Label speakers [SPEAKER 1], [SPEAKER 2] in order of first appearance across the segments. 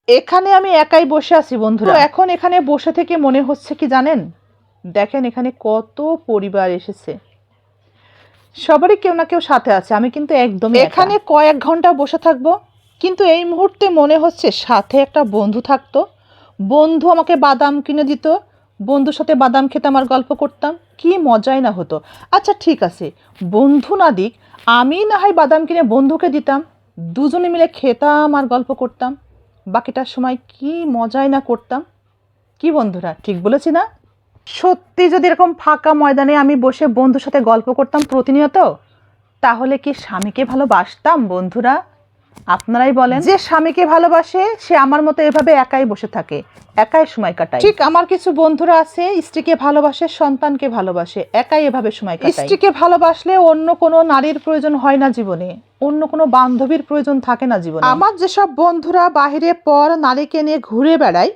[SPEAKER 1] এখানে আমি একাই বসে আছি বন্ধুরা। এখন এখানে বসে থেকে মনে হচ্ছে কি জানেন, দেখেন এখানে কত পরিবার এসেছে, সবারই কেউ না কেউ সাথে আছে। আমি কিন্তু একদমই এখানে কয়েক ঘন্টা বসে থাকবো, কিন্তু এই মুহূর্তে মনে হচ্ছে সাথে একটা বন্ধু থাকতো, বন্ধু আমাকে বাদাম কিনে দিত, বন্ধুর সাথে বাদাম খেতাম আর গল্প করতাম, কি মজাই না হতো। আচ্ছা ঠিক আছে, বন্ধু না দিক, আমি না হয় বাদাম কিনে বন্ধুকে দিতাম, দুজনে মিলে খেতাম আর গল্প করতাম, বাকিটার সময় কি মজাই না করতাম। কি বন্ধুরা, ঠিক বলেছি না? সত্যি যদি এরকম ফাঁকা ময়দানে আমি বসে বন্ধুর সাথে গল্প করতাম প্রতিনিয়ত, তাহলে কি স্বামীকে ভালোবাসতাম বন্ধুরা? আপনারাই বলেন। যে স্বামীকে ভালোবাসে সে আমার মতো এভাবে একাই বসে থাকে, একাই সময় কাটায়। ঠিক আমার কিছু বন্ধুরা আছে স্ত্রীকে ভালোবাসে, সন্তানকে ভালোবাসে, একাই এভাবে সময় কাটায়। স্ত্রীকে ভালোবাসলে অন্য কোনো নারীর প্রয়োজন হয় না জীবনে, অন্য কোনো বান্ধবীর প্রয়োজন থাকে না জীবনে। আমার যেসব বন্ধুরা বাহিরে পর নারীকে নিয়ে ঘুরে বেড়ায়,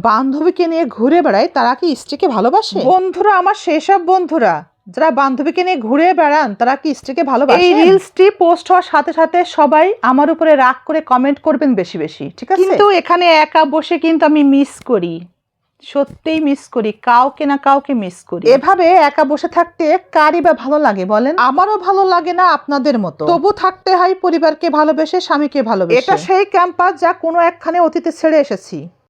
[SPEAKER 1] বান্ধবীকে নিয়ে ঘুরে বেড়ায়, তারা কি স্ত্রীকে ভালোবাসে? বন্ধুরা আমার সেসব বন্ধুরা যারা বান্ধবীকে নিয়ে ঘুরে বেড়ান, তারা কি স্ত্রীকে ভালোবাসে? এই রিলসটি পোস্ট হওয়ার সাথে সাথে সবাই আমার উপরে রাগ করে কমেন্ট করবেন বেশি বেশি, ঠিক আছে? কিন্তু এখানে একা বসে কিন্তু আমি মিস করি, সত্যিই মিস করি, কাউকে না কাউকে মিস করি। এভাবে একা বসে থাকতে কারই বা ভালো লাগে বলেন? আমারও ভালো লাগে না আপনাদের মতো, তবু থাকতে হয় পরিবারকে ভালোবেসে, স্বামীকে ভালোবেসে। এটা সেই ক্যাম্পাস যা কোনো একখানে অতীতে ছেড়ে এসেছি।